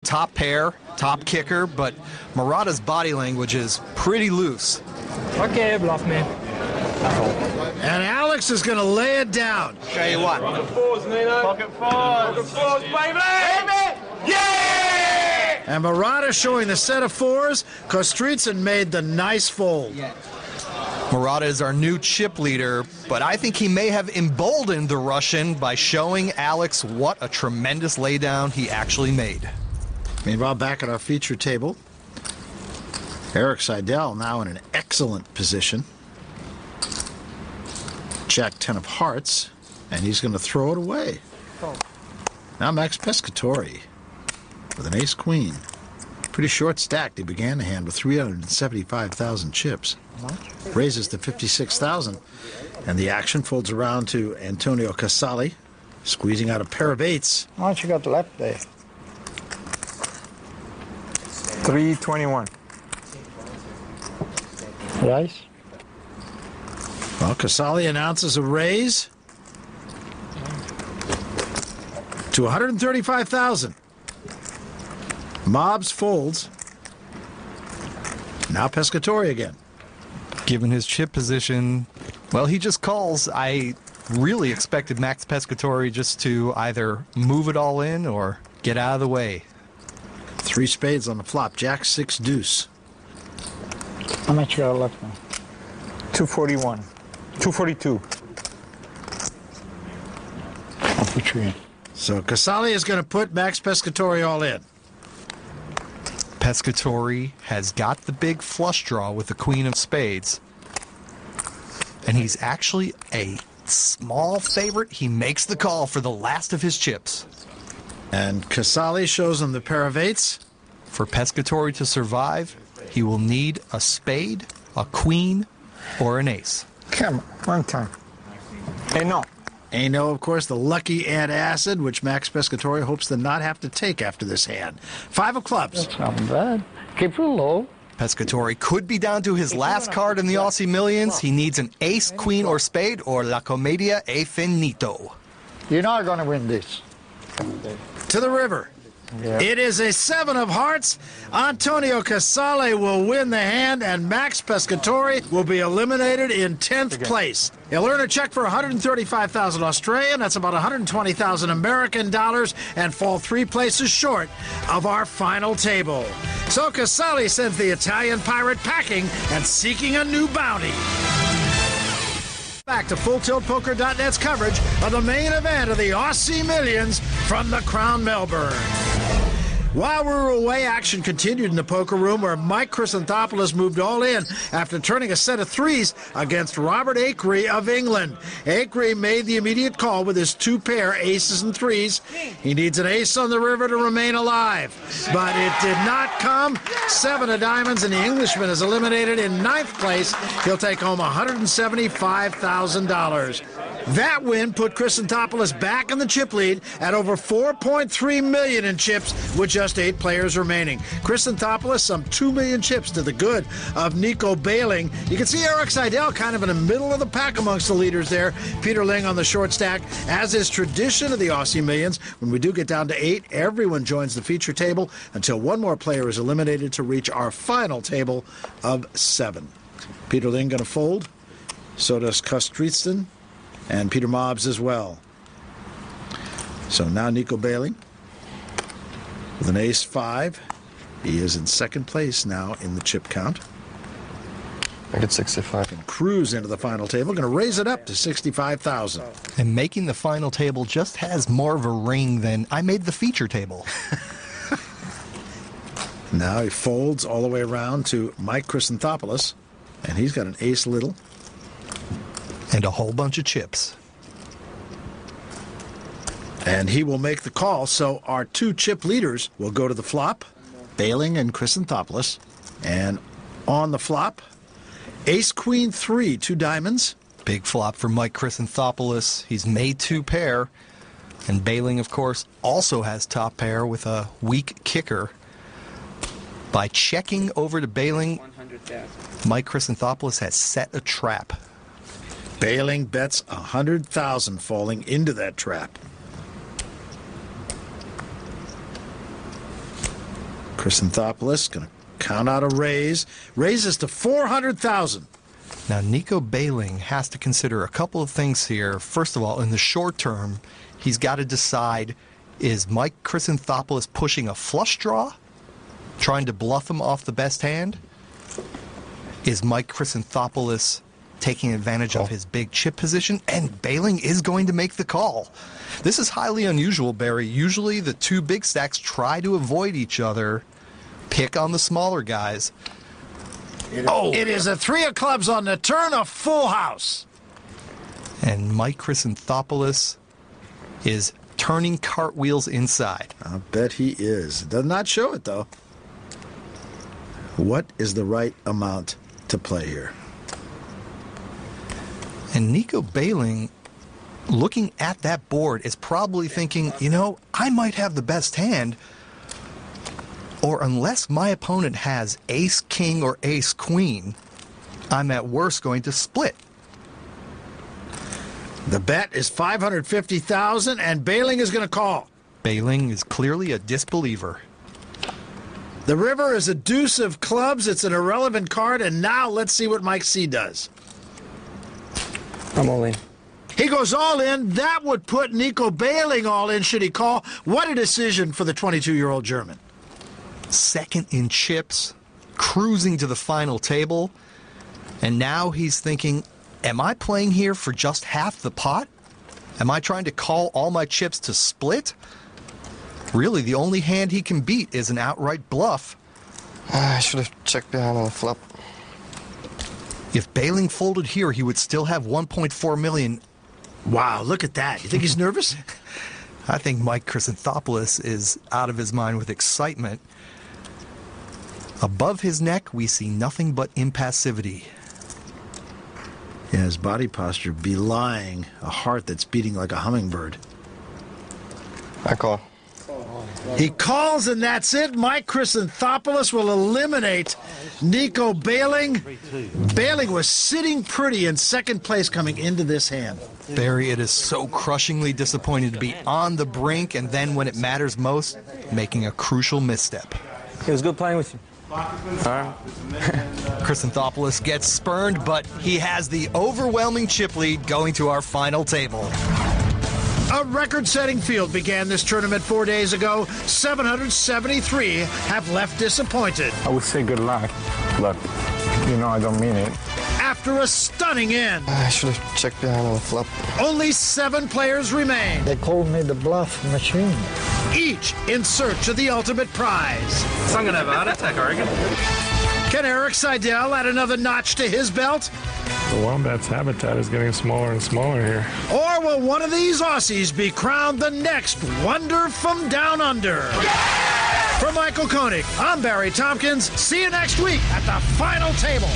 Top pair, top kicker, but Murata's body language is pretty loose. Okay, bluff me. And Alex is going to lay it down. Tell you what. Pocket fours, Nino. Pocket fours. Pocket fours, baby. Yeah! And Murata showing the set of fours. Kostritsin made the nice fold. Murata is our new chip leader, but I think he may have emboldened the Russian by showing Alex what a tremendous laydown he actually made. Meanwhile, back at our feature table, Erik Seidel now in an excellent position. Jack 10 of hearts, and he's going to throw it away. Now Max Pescatore with an ace-queen. Pretty short stacked. He began the hand with 375,000 chips. Raises to 56,000, and the action folds around to Antonio Casale, squeezing out a pair of eights. How much you got left there? 321. Rice? Well, Casale announces a raise to 135,000. Mobs folds. Now Pescatore again. Given his chip position, well, he just calls. I really expected Max Pescatore just to either move it all in or get out of the way. 3 spades on the flop. Jack 6 deuce. How much you got left now? 241. 242. I'll put you in. So Casale is going to put Max Pescatore all in. Pescatore has got the big flush draw with the queen of spades. And he's actually a small favorite. He makes the call for the last of his chips. And Casale shows him the pair of eights. For Pescatore to survive, he will need a spade, a queen, or an ace. Come on, one time. Hey, no. Ano, of course, the lucky antacid, which Max Pescatore hopes to not have to take after this hand. 5 of clubs. That's not bad. Keep it low. Pescatore could be down to his last card in the Aussie Millions. He needs an ace, queen, or spade, or La Commedia e Finito. You're not going to win this. To the river. Yeah. It is a 7 of hearts. Antonio Casale will win the hand, and Max Pescatore will be eliminated in 10th place. He'll earn a check for 135,000 Australian, that's about 120,000 American dollars, and fall 3 places short of our final table. So Casale sends the Italian pirate packing and seeking a new bounty. Back to FullTiltPoker.net's coverage of the main event of the Aussie Millions from the Crown Melbourne. While we were away, action continued in the poker room where Mike Chrysantopoulos moved all in after turning a set of threes against Robert Akery of England. Akery made the immediate call with his 2-pair aces and threes. He needs an ace on the river to remain alive, but it did not come. 7 of diamonds, and the Englishman is eliminated in 9th place. He'll take home $175,000. That win put Chrysantopoulos back in the chip lead at over $4.3 million in chips with just 8 players remaining. Chrysantopoulos some 2 million chips to the good of Nico Bailing. You can see Erik Seidel kind of in the middle of the pack amongst the leaders there. Peter Ling on the short stack. As is tradition of the Aussie Millions, when we do get down to 8, everyone joins the feature table until one more player is eliminated to reach our final table of 7. Peter Ling going to fold. So does Kostritsin. And Peter Mobs as well. So now Nico Bailing with an ace-5. He is in 2nd place now in the chip count. I get 65. And cruise into the final table. Going to raise it up to 65,000. And making the final table just has more of a ring than I made the feature table. Now he folds all the way around to Mike Chrysantopoulos. And he's got an ace little. And a whole bunch of chips. And he will make the call, so our 2 chip leaders will go to the flop, Bailing and Chrysantopoulos. And on the flop, ace-queen 3, 2 diamonds. Big flop for Mike Chrysantopoulos. He's made 2 pair. And Bailing, of course, also has top pair with a weak kicker. By checking over to Bailing, Mike Chrysantopoulos has set a trap. Bailing bets 100,000 falling into that trap. Chris Anthopoulos going to count out a raise. Raises to $400,000. Now, Nico Behling has to consider a couple of things here. First of all, in the short term, he's got to decide, is Mike Chrysanthopoulos pushing a flush draw, trying to bluff him off the best hand? Is Mike Chrysanthopoulos taking advantage of his big chip position? And Behling is going to make the call. This is highly unusual, Barry. Usually the two big stacks try to avoid each other, pick on the smaller guys. It is a 3 of clubs on the turn, a full house. And Mike Chrysanthopoulos is turning cartwheels inside. I bet he is. Does not show it, though. What is the right amount to play here? And Nico Behling, looking at that board, is probably thinking, you know, I might have the best hand, or unless my opponent has ace-king or ace-queen, I'm at worst going to split. The bet is $550,000, and Behling is going to call. Behling is clearly a disbeliever. The river is a deuce of clubs. It's an irrelevant card, and now let's see what Mike C does. I'm all in. He goes all in. That would put Nico Behling all in should he call. What a decision for the 22-year-old German. Second in chips, cruising to the final table, and now he's thinking, am I playing here for just half the pot? Am I trying to call all my chips to split? Really, the only hand he can beat is an outright bluff. I should have checked behind on the flop. If Behling folded here, he would still have 1.4 million. Wow, look at that. You think he's nervous? I think Mike Chrysanthopoulos is out of his mind with excitement. Above his neck, we see nothing but impassivity. Yeah, his body posture belying a heart that's beating like a hummingbird. I call. He calls, and that's it. Mike Chrysanthopoulos will eliminate Nico Behling. Behling was sitting pretty in second place coming into this hand. Barry, it is so crushingly disappointing to be on the brink and then, when it matters most, making a crucial misstep. It was good playing with you. Chrysanthopoulos gets spurned, but he has the overwhelming chip lead going to our final table. A record-setting field began this tournament 4 days ago. 773 have left disappointed. I would say good luck, but you know I don't mean it. After a stunning end, I should have checked behind on the flop. only 7 players remain, They called me the bluff machine. each in search of the ultimate prize. I'm gonna have a heart attack, I reckon. Can Eric Seidel add another notch to his belt? The Wombat's habitat is getting smaller and smaller here. Or will one of these Aussies be crowned the next wonder from down under? For Michael Koenig, I'm Barry Tompkins. See you next week at the final table.